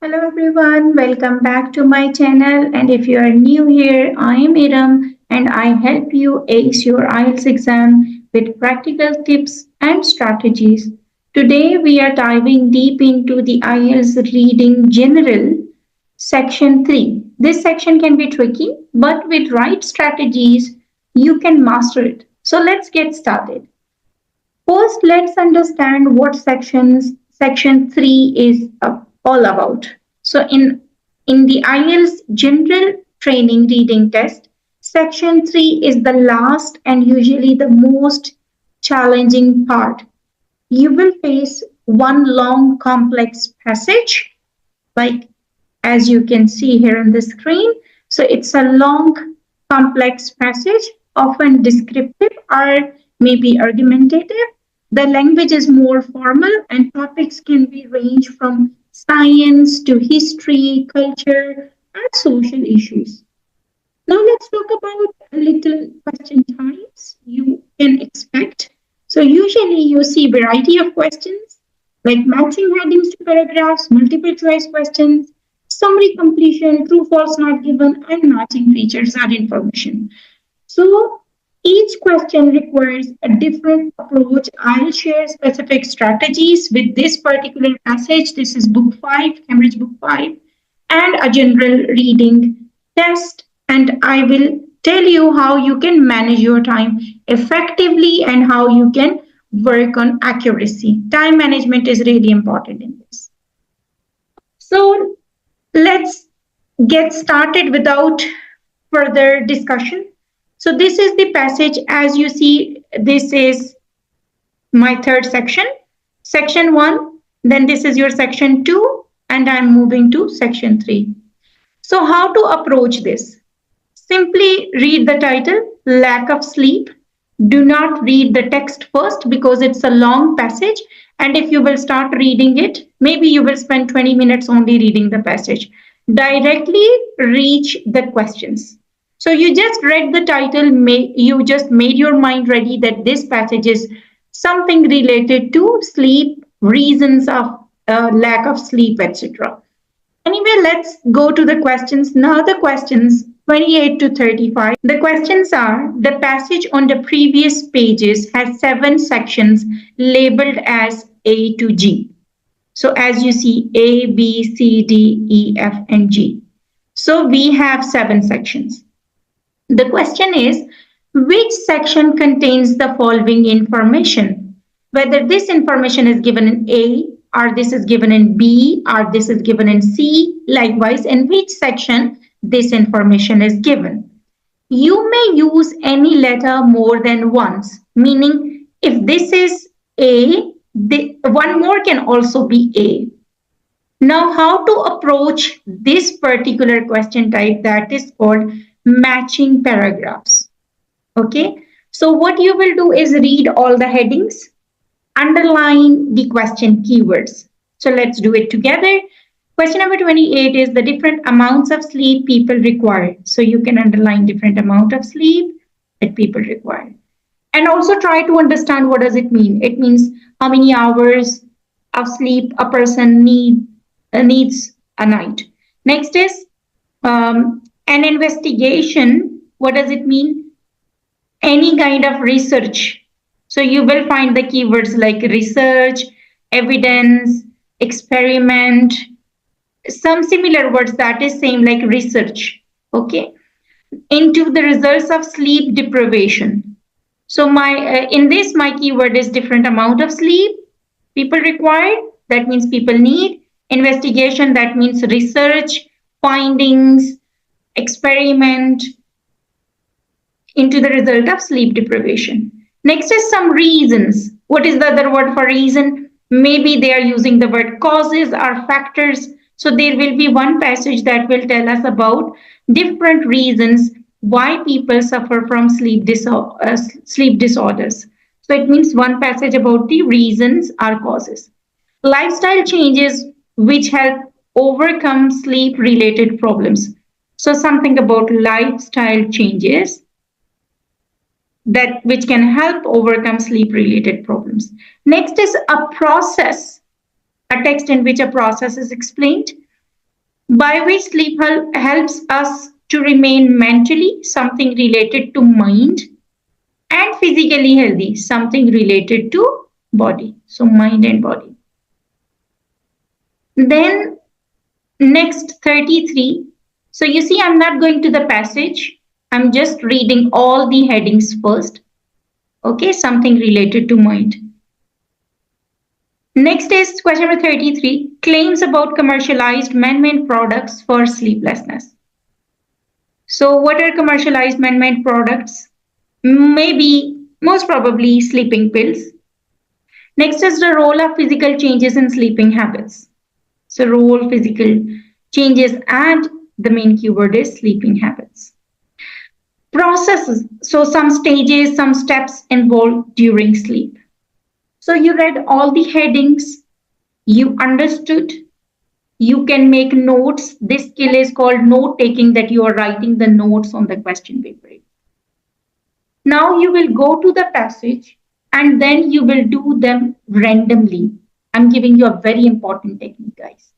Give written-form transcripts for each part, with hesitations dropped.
Hello everyone, welcome back to my channel. And if you are new here, I am Iram and I help you ace your IELTS exam with practical tips and strategies. Today we are diving deep into the IELTS Reading General Section 3. This section can be tricky, but with right strategies, you can master it. So let's get started. First, let's understand what section 3 is all about. So in the IELTS general training reading test, section 3 is the last and usually the most challenging part. You will face one long complex passage, like as you can see here on the screen. So it's a long complex passage, often descriptive or maybe argumentative. The language is more formal and topics can be range from science to history, culture, and social issues. Now let's talk about a little question types you can expect. So usually you see variety of questions like matching headings to paragraphs, multiple choice questions, summary completion, true, false, not given, and matching features and information. So each question requires a different approach. I'll share specific strategies with this particular passage. This is book 5, Cambridge book 5, and a general reading test. And I will tell you how you can manage your time effectively and how you can work on accuracy. Time management is really important in this. So let's get started without further discussion. So this is the passage. As you see, this is my third section, section 1. Then this is your section 2, and I'm moving to section 3. So how to approach this? Simply read the title, Lack of Sleep. Do not read the text first because it's a long passage. And if you will start reading it, maybe you will spend 20 minutes only reading the passage. Directly reach the questions. So you just read the title, you just made your mind ready that this passage is something related to sleep, reasons of lack of sleep, etc. Anyway, let's go to the questions. Now the questions 28 to 35. The questions are, the passage on the previous pages has 7 sections labeled as A to G. So as you see, A, B, C, D, E, F, and G. So we have 7 sections. The question is, which section contains the following information? Whether this information is given in A, or this is given in B, or this is given in C, likewise, in which section this information is given. You may use any letter more than once, meaning if this is A, one more can also be A. Now, how to approach this particular question type, that is called matching paragraphs. Okay, so what you will do is read all the headings, underline the question keywords. So let's do it together. Question number 28 is the different amounts of sleep people require. So you can underline different amount of sleep that people require. And also try to understand what does it mean. It means how many hours of sleep a person needs a night. Next is an investigation. What does it mean? Any kind of research. So you will find the keywords like research, evidence, experiment, some similar words that is same like research. Okay. Into the results of sleep deprivation. So in this my keyword is different amount of sleep people require. That means people need. Investigation, that means research, findings, experiment into the result of sleep deprivation. Next is some reasons. What is the other word for reason? Maybe they are using the word causes or factors. So there will be one passage that will tell us about different reasons why people suffer from sleep disorders. So it means one passage about the reasons or causes. Lifestyle changes which help overcome sleep related problems. So something about lifestyle changes that which can help overcome sleep related problems. Next is a process, a text in which a process is explained. by which sleep helps us to remain mentally, something related to mind, and physically healthy, something related to body. So, mind and body. Then, next 33. So, you see, I'm not going to the passage, I'm just reading all the headings first. Okay, something related to mind. Next is question number 33, claims about commercialized man-made products for sleeplessness. So what are commercialized man-made products? Maybe, most probably, sleeping pills. Next is the role of physical changes in sleeping habits. So role, physical changes, and the main keyword is sleeping habits. Processes, so some stages, some steps involved during sleep. So you read all the headings, you understood, you can make notes. This skill is called note taking, that you are writing the notes on the question paper. Now you will go to the passage and then you will do them randomly. I'm giving you a very important technique, guys.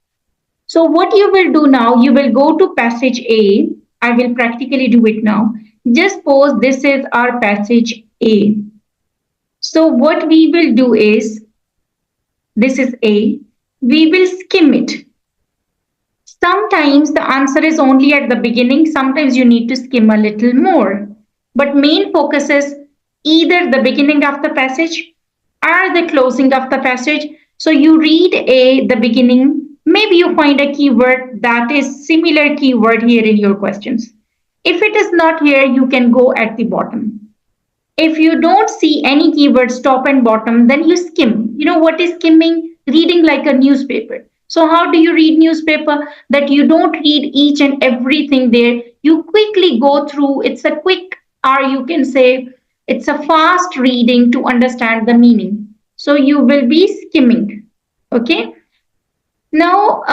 So what you will do now, you will go to passage A. I will practically do it now. Just suppose this is our passage A. So what we will do is, this is A, we will skim it. Sometimes the answer is only at the beginning, sometimes you need to skim a little more. But main focus is either the beginning of the passage or the closing of the passage. So you read A, the beginning, maybe you find a keyword that is similar keyword here in your questions. If it is not here, you can go at the bottom. If you don't see any keywords top and bottom, then you skim. You know what is skimming? Reading like a newspaper. So how do you read newspaper? That you don't read each and everything there. You quickly go through. It's a quick, or you can say it's a fast reading to understand the meaning. So you will be skimming. Okay. Now,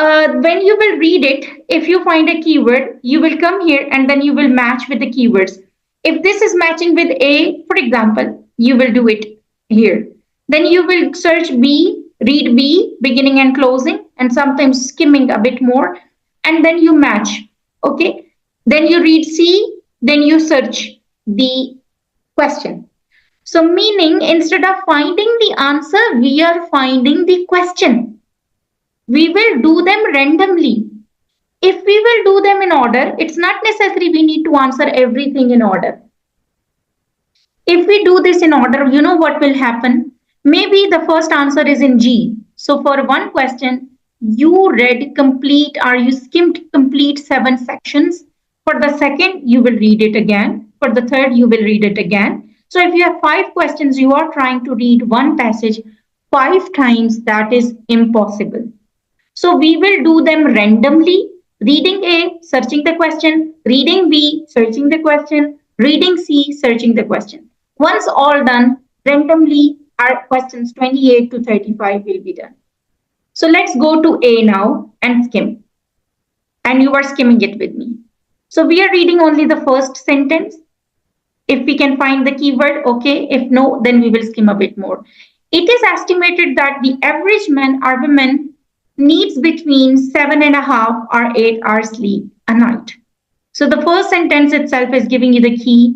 when you will read it, if you find a keyword, you will come here and then you will match with the keywords. If this is matching with A, for example, you will do it here. Then you will search B, read B, beginning and closing, and sometimes skimming a bit more, and then you match. Okay. Then you read C, then you search the question. So, meaning instead of finding the answer, we are finding the question. We will do them randomly. If we will do them in order, it's not necessary we need to answer everything in order. If we do this in order, you know what will happen? Maybe the first answer is in G. So for one question, you read complete or you skimmed complete 7 sections. For the second, you will read it again. For the third, you will read it again. So if you have 5 questions, you are trying to read one passage 5 times, that is impossible. So we will do them randomly. Reading A, searching the question. Reading B, searching the question. Reading C, searching the question. Once all done, randomly our questions 28 to 35 will be done. So let's go to A now and skim. And you are skimming it with me. So we are reading only the first sentence. If we can find the keyword, okay. If no, then we will skim a bit more. It is estimated that the average man or woman needs between 7.5 or 8 hours sleep a night. So the first sentence itself is giving you the key,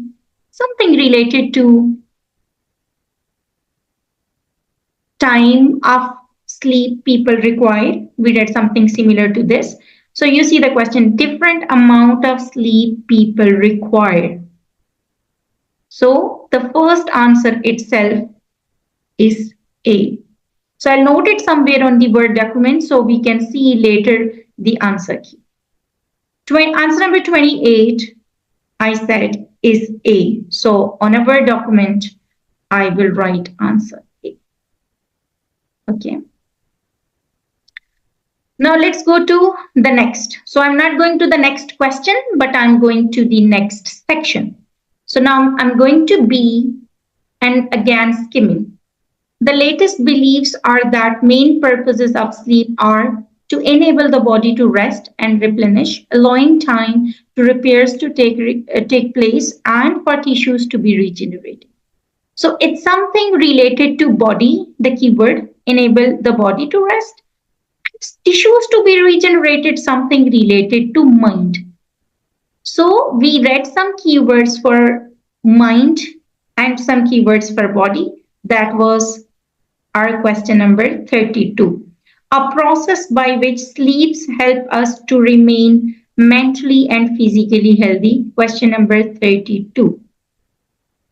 something related to time of sleep people require. We read something similar to this. So you see the question, different amount of sleep people require. So the first answer itself is A. So I'll note it somewhere on the Word document so we can see later the answer key. Answer number 28, I said, is A. So on a Word document, I will write answer A. Okay. Now let's go to the next. So I'm not going to the next question, but I'm going to the next section. So now I'm going to B and again skimming. The latest beliefs are that main purposes of sleep are to enable the body to rest and replenish, allowing time to repairs to take place and for tissues to be regenerated. So it's something related to body, the keyword, enable the body to rest, tissues to be regenerated, something related to mind. So we read some keywords for mind and some keywords for body. That was our question number 32. A process by which sleeps help us to remain mentally and physically healthy. Question number 32.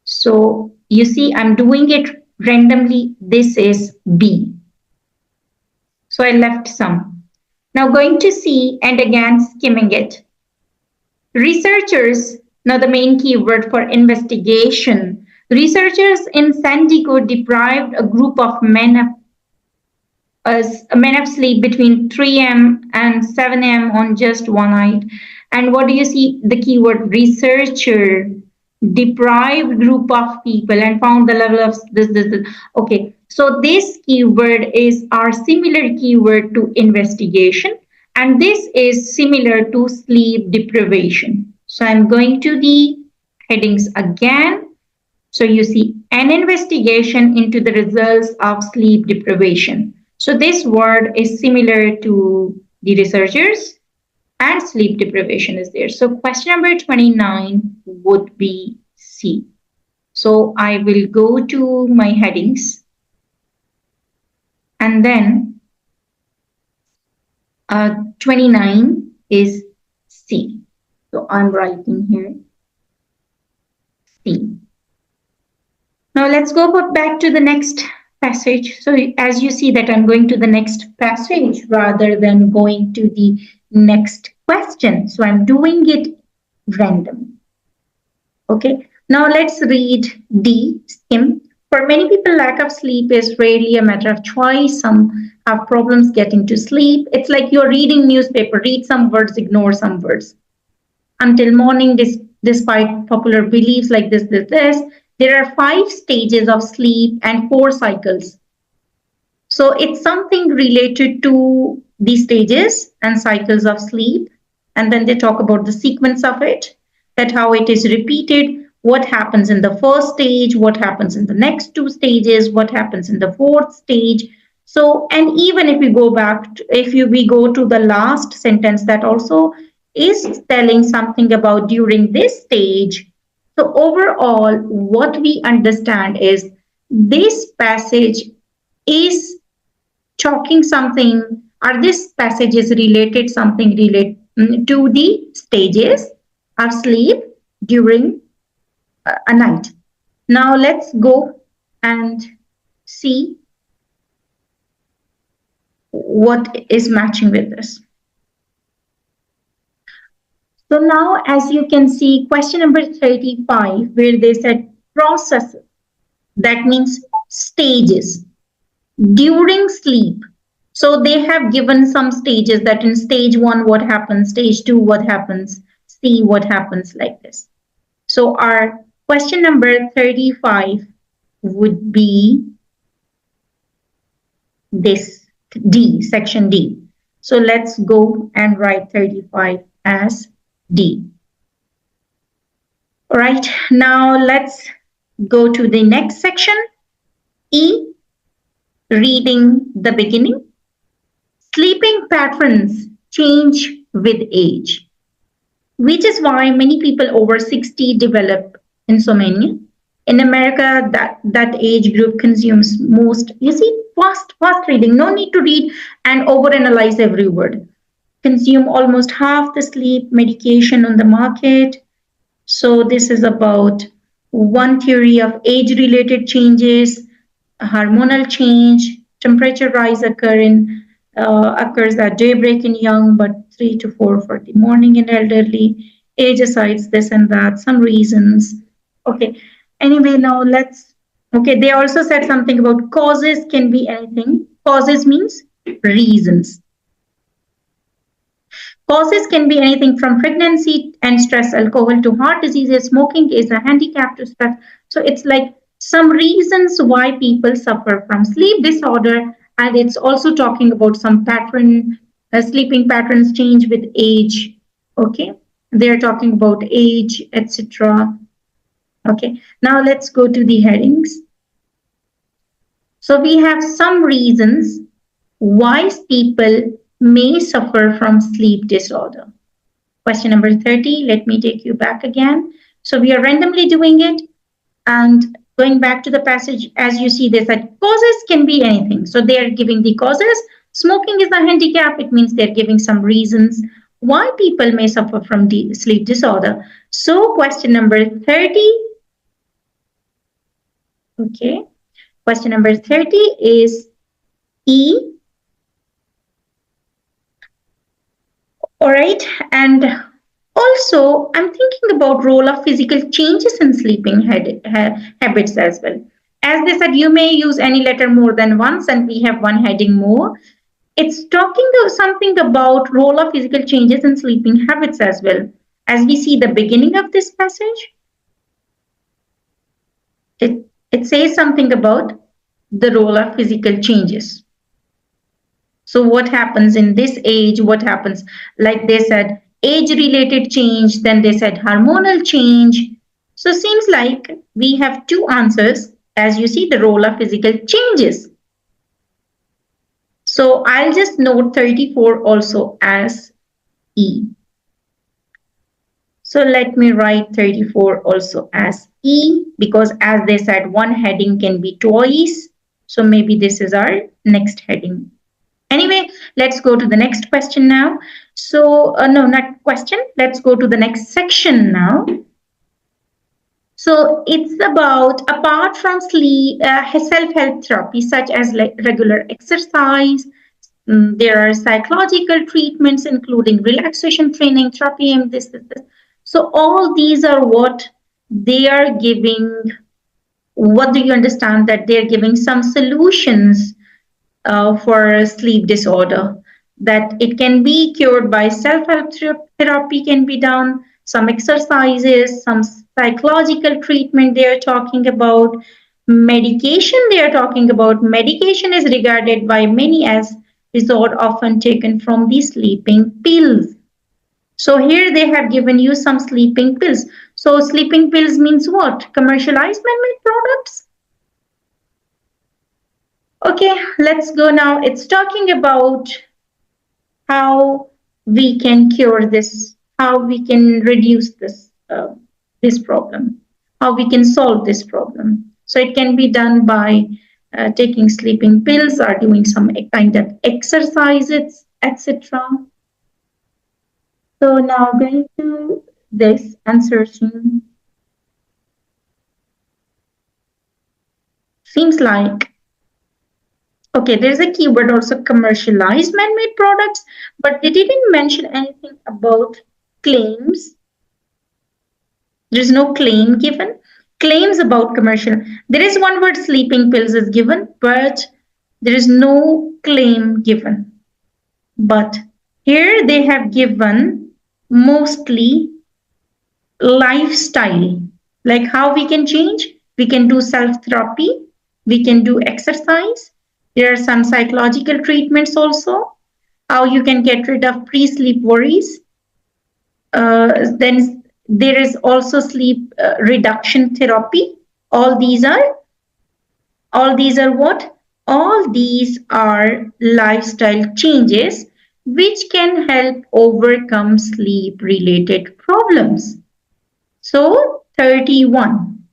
So you see, I'm doing it randomly. This is B. So I left some. Now going to C and again skimming it. Researchers, now the main keyword for investigation. Researchers in San Diego deprived a group of men of sleep between 3 a.m. and 7 a.m. on just one night. And what do you see? The keyword researcher, deprived group of people and found the level of this. Okay, so this keyword is our similar keyword to investigation, and this is similar to sleep deprivation. So I'm going to the headings again. So you see an investigation into the results of sleep deprivation. So this word is similar to the researchers and sleep deprivation is there. So question number 29 would be C. So I will go to my headings and then 29 is C. So I'm writing here C. Now let's go back to the next passage. So as you see that I'm going to the next passage rather than going to the next question. So I'm doing it random. Okay. Now let's read D, skim. For many people, lack of sleep is rarely a matter of choice. Some have problems getting to sleep. It's like you're reading newspaper, read some words, ignore some words. Until morning, despite popular beliefs like this. There are 5 stages of sleep and 4 cycles. So it's something related to the stages and cycles of sleep. And then they talk about the sequence of it, that how it is repeated, what happens in the first stage, what happens in the next 2 stages, what happens in the 4th stage. So, and even if we go back, we go to the last sentence, that also is telling something about during this stage. So overall, what we understand is this passage is talking something, or this passage is related something related to the stages of sleep during a night. Now let's go and see what is matching with this. So now, as you can see, question number 35, where they said processes, that means stages during sleep. So they have given some stages, that in stage 1, what happens, stage 2, what happens, C, what happens, like this. So our question number 35 would be this, D, section D. So let's go and write 35 as D. All right, now let's go to the next section. E, reading the beginning. Sleeping patterns change with age, which is why many people over 60 develop insomnia. In America, that age group consumes most, you see, fast reading, no need to read and overanalyze every word. Consume almost half the sleep medication on the market. So this is about one theory of age-related changes, hormonal change, temperature rise occurs at daybreak in young, but 3 to 4 for the morning in elderly. Age asides, this and that, some reasons. Okay. Anyway, now they also said something about causes can be anything. Causes means reasons. Causes can be anything from pregnancy and stress, alcohol, to heart diseases. Smoking is a handicap to stress. So it's like some reasons why people suffer from sleep disorder. And it's also talking about some sleeping patterns change with age. Okay. They're talking about age, etc. Okay. Now let's go to the headings. So we have some reasons wise people may suffer from sleep disorder. Question number 30, let me take you back again. So we are randomly doing it and going back to the passage. As you see, they said causes can be anything. So they are giving the causes. Smoking is a handicap. It means they're giving some reasons why people may suffer from sleep disorder. So question number 30. Okay. Question number 30 is E. All right. And also, I'm thinking about role of physical changes in sleeping habits as well. As they said, you may use any letter more than once, and we have one heading more. It's talking something about role of physical changes in sleeping habits as well. As we see the beginning of this passage, it says something about the role of physical changes. So what happens in this age? What happens? Like they said, age-related change. Then they said hormonal change. So seems like we have two answers. As you see, the role of physical changes. So I'll just note 34 also as E. So let me write 34 also as E, because as they said, one heading can be twice. So maybe this is our next heading. Anyway, let's go to the next question now. So, no, not question. Let's go to the next section now. So it's about, apart from sleep, self-help therapy, such as like regular exercise, there are psychological treatments, including relaxation training, therapy, and this. So all these are what they are giving. What do you understand? That they're giving some solutions for sleep disorder, that it can be cured by self-help therapy can be done, some exercises, some psychological treatment they are talking about, medication they are talking about. Medication is regarded by many as resort often taken from the sleeping pills. So here they have given you some sleeping pills. So sleeping pills means what? Commercialized man-made products? Okay, let's go now. It's talking about how we can cure this, how we can reduce this problem, how we can solve this problem. So it can be done by taking sleeping pills or doing some kind of exercises, etc. So now going to this insertion. Seems like, okay, there's a keyword also, commercialized man-made products, but they didn't mention anything about claims. There's no claim given. Claims about commercial. There is one word, sleeping pills is given, but there is no claim given. But here they have given mostly lifestyle, like how we can change. We can do self-therapy. We can do exercise. There are some psychological treatments also. How you can get rid of pre-sleep worries. Then there is also sleep reduction therapy. All these are what? All these are lifestyle changes which can help overcome sleep related problems. So 31.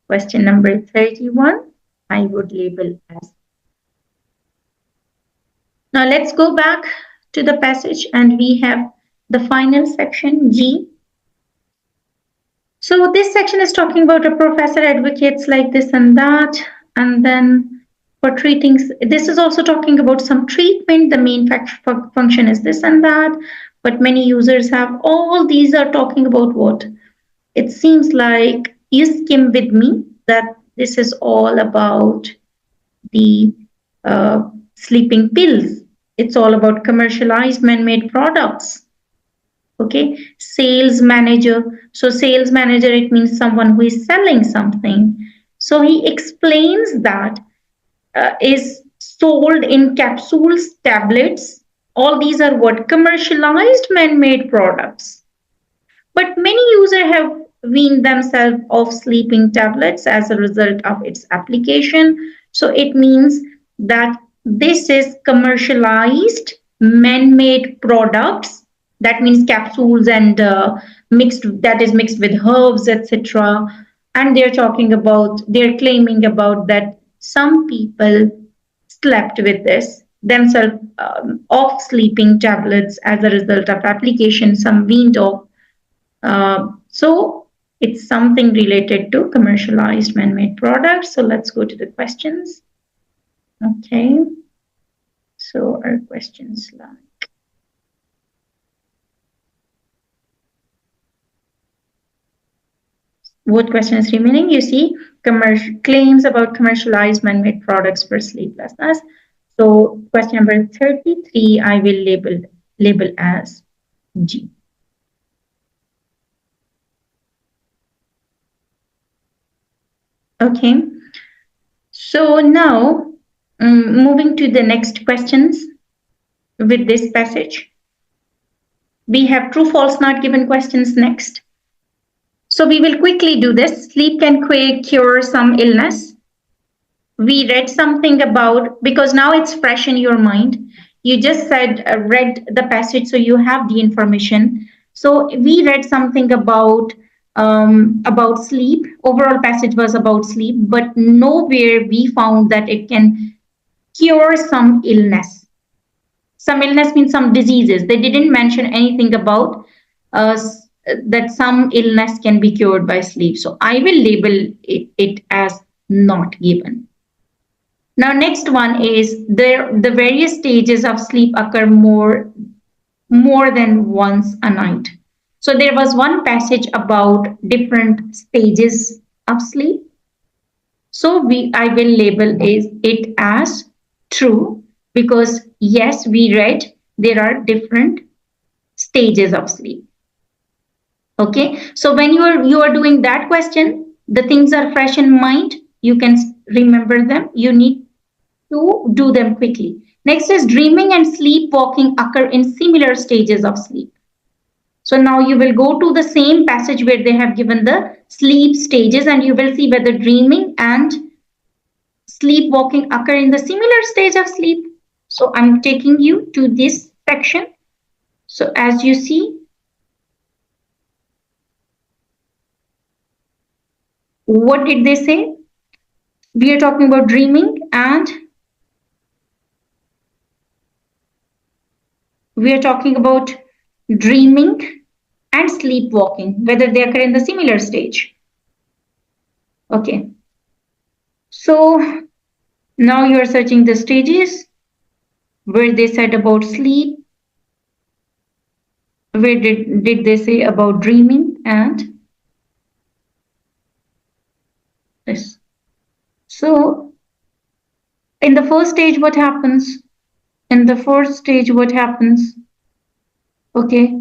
Question number 31, I would label as. Now let's go back to the passage and we have the final section, G. So this section is talking about a professor advocates like this and that, and then for treating, this is also talking about some treatment. The main function is this and that, but many users have, all these are talking about what? It seems like you skim with me that this is all about the sleeping pills. It's all about commercialized man-made products. Okay, sales manager. So sales manager, it means someone who is selling something. So he explains that is sold in capsules, tablets. All these are what? Commercialized man-made products. But many users have weaned themselves off sleeping tablets as a result of its application. So it means that this is commercialized man-made products. That means capsules and mixed, that is mixed with herbs, etc. And they're claiming about that some people slept with this themselves off sleeping tablets as a result of application, some weaned off. So it's something related to commercialized man-made products. So let's go to the questions. Okay. So our questions like, what question is remaining? You see, claims about commercialized man-made products for sleeplessness. So question number 33, I will label as G. Okay. So now, moving to the next questions with this passage. We have true, false, not given questions next. So we will quickly do this. Sleep can cure some illness. We read something about, because now it's fresh in your mind. You just said, read the passage, so you have the information. So we read something about sleep. Overall passage was about sleep, but nowhere we found that it can cure some illness. Some illness means some diseases. They didn't mention anything about uh, that some illness can be cured by sleep. So I will label it as not given. Now, next one is the various stages of sleep occur more than once a night. So there was one passage about different stages of sleep. So I will label it as true, because yes, we read there are different stages of sleep. Okay, so when you are doing that question, the things are fresh in mind, you can remember them. You need to do them quickly. Next is dreaming and sleepwalking occur in similar stages of sleep. So now you will go to the same passage where they have given the sleep stages, and you will see whether dreaming and sleepwalking occur in the similar stage of sleep. So I'm taking you to this section. So as you see, what did they say? We are talking about dreaming, and we are talking about dreaming and sleepwalking, whether they occur in the similar stage. Okay. So now you are searching the stages where they said about sleep, where did they say about dreaming, and this. So in the first stage, what happens? In the first stage, what happens? Okay.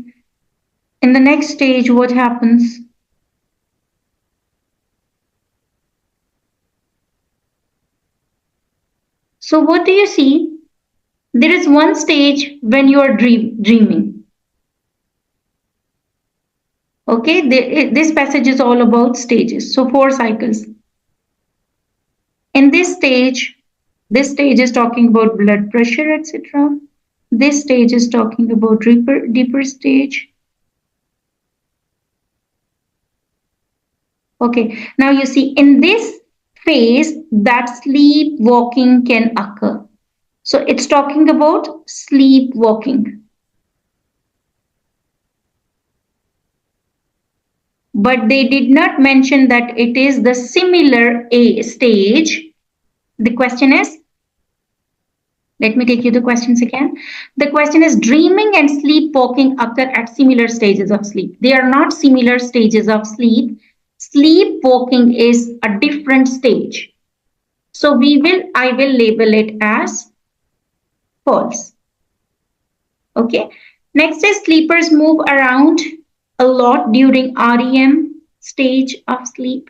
In the next stage, what happens? So what do you see? There is one stage when you are dreaming. Okay, this passage is all about stages. So 4 cycles. In this stage is talking about blood pressure, etc. This stage is talking about deeper stage. Okay, now you see in this phase that sleepwalking can occur. So it's talking about sleepwalking. But they did not mention that it is the similar stage. The question is, let me take you the questions again. The question is, dreaming and sleepwalking occur at similar stages of sleep. They are not similar stages of sleep. Sleepwalking is a different stage. So I will label it as false. Okay. Next is sleepers move around a lot during REM stage of sleep.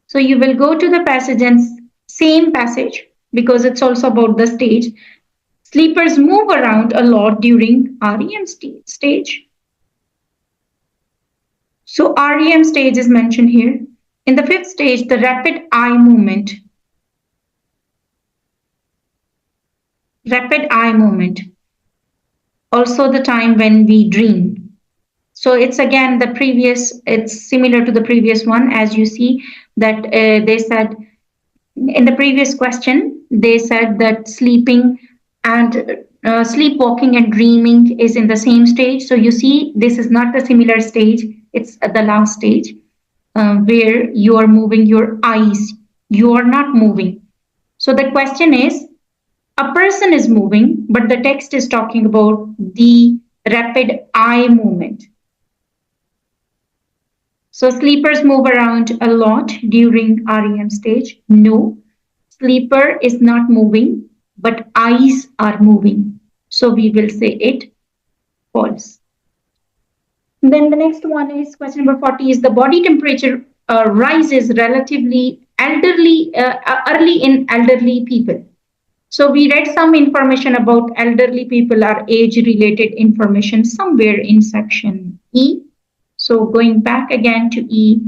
So you will go to the passage and same passage, because it's also about the stage. Sleepers move around a lot during REM stage. So REM stage is mentioned here. In the 5th stage, the rapid eye movement. rapid eye movement, also the time when we dream. So it's again the previous, it's similar to the previous one. As you see that they said in the previous question, they said that sleeping and sleepwalking and dreaming is in the same stage. So you see, this is not the similar stage, it's at the last stage where you are moving your eyes. You are not moving. So the question is, a person is moving, but the text is talking about the rapid eye movement. So sleepers move around a lot during REM stage. No, sleeper is not moving, but eyes are moving. So we will say it false. Then the next one is question number 40 is the body temperature rises relatively early in elderly people. So we read some information about elderly people or age related information somewhere in section E. So going back again to E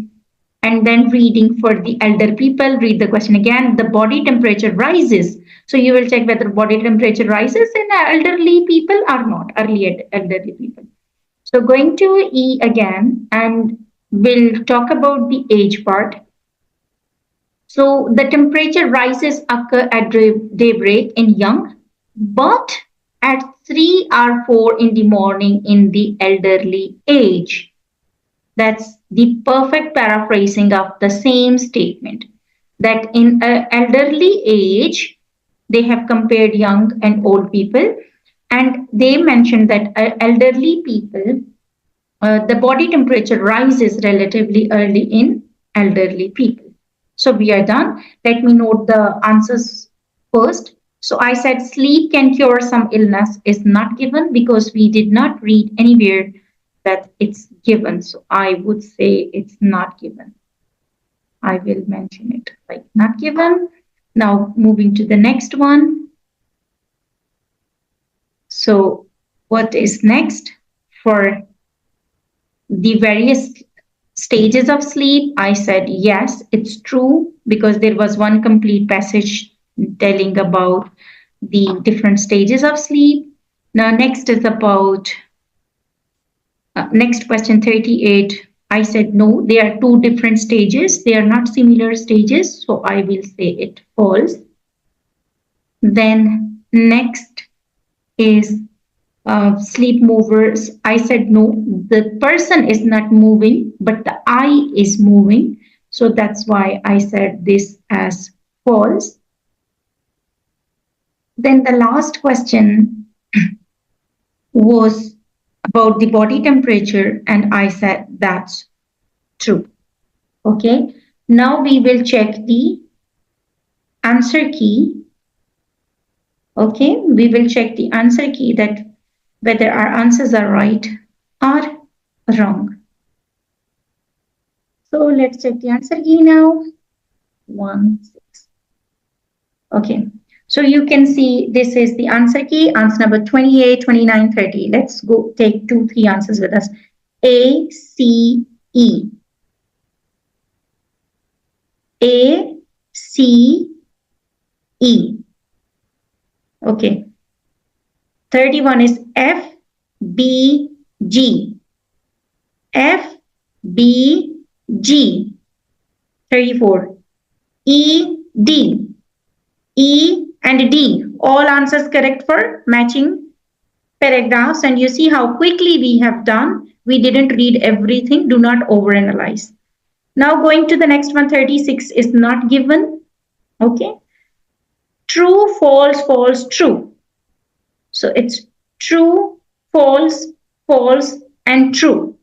and then reading for the elder people, read the question again. The body temperature rises. So you will check whether body temperature rises in elderly people or not, early elderly people. So going to E again, and we'll talk about the age part. So the temperature rises occur at daybreak in young, but at 3 or 4 in the morning in the elderly age. That's the perfect paraphrasing of the same statement. That in an elderly age, they have compared young and old people, and they mentioned that elderly people, the body temperature rises relatively early in elderly people. So we are done. Let me note the answers first. So I said sleep can cure some illness is not given because we did not read anywhere that it's given. So I would say it's not given. I will mention it like not given. Now moving to the next one. So what is next for the various stages of sleep? I said yes, it's true because there was one complete passage telling about the different stages of sleep. Now next is about next question 38. I said no, they are two different stages. They are not similar stages, so I will say it false. Then next is sleep movers. I said no, the person is not moving, but the eye is moving. So that's why I said this as false. Then the last question was about the body temperature, and I said that's true. Okay, now we will check the answer key. Okay, we will check the answer key that whether our answers are right or wrong. So let's check the answer key now. 1, 6. Okay, so you can see this is the answer key, answer number 28, 29, 30. Let's go take 2, 3 answers with us. A, C, E. A, C, E. Okay. 31 is F, B, G. F, B, G. 34. E, D. E and D. All answers correct for matching paragraphs. And you see how quickly we have done. We didn't read everything. Do not overanalyze. Now going to the next one, 36 is not given. Okay. True, false, false, true. So it's true, false, false, and true.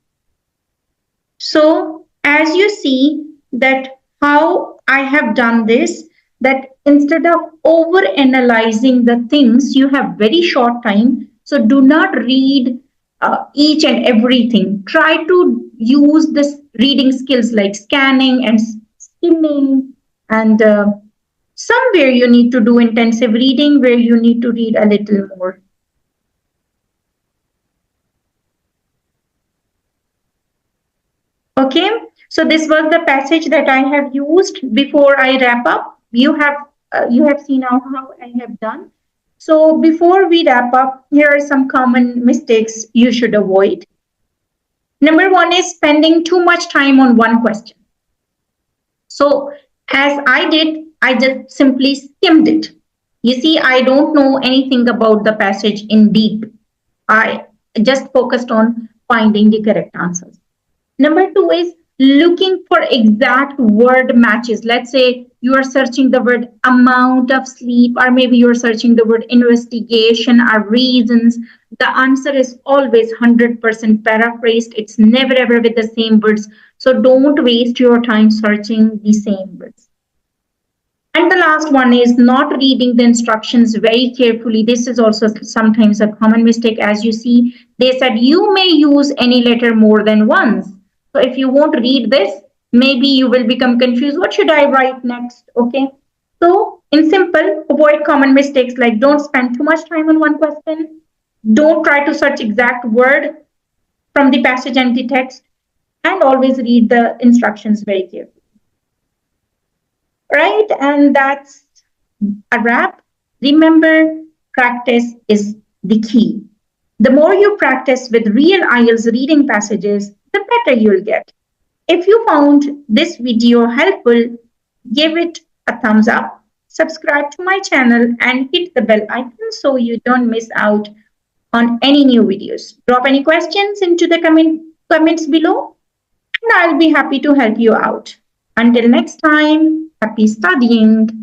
So as you see that how I have done this, that instead of over analyzing the things, you have very short time. So do not read each and everything. Try to use this reading skills like scanning and skimming, and somewhere you need to do intensive reading where you need to read a little more. Okay, so this was the passage that I have used. Before I wrap up, you have seen how I have done. So before we wrap up, here are some common mistakes you should avoid. Number one is spending too much time on one question. So as I did, I just simply skimmed it. You see, I don't know anything about the passage in deep. I just focused on finding the correct answers. Number two is looking for exact word matches. Let's say you are searching the word amount of sleep, or maybe you're searching the word investigation or reasons. The answer is always 100% paraphrased. It's never ever with the same words. So don't waste your time searching the same words. And the last one is not reading the instructions very carefully. This is also sometimes a common mistake. As you see, they said you may use any letter more than once. So if you won't read this, maybe you will become confused. What should I write next? Okay. So in simple, avoid common mistakes like don't spend too much time on one question. Don't try to search exact word from the passage and the text, and always read the instructions very carefully. Right? And that's a wrap. Remember, practice is the key. The more you practice with real IELTS reading passages, the better you'll get. If you found this video helpful, give it a thumbs up, subscribe to my channel, and hit the bell icon so you don't miss out on any new videos. Drop any questions into the comments below, and I'll be happy to help you out. Until next time, happy studying.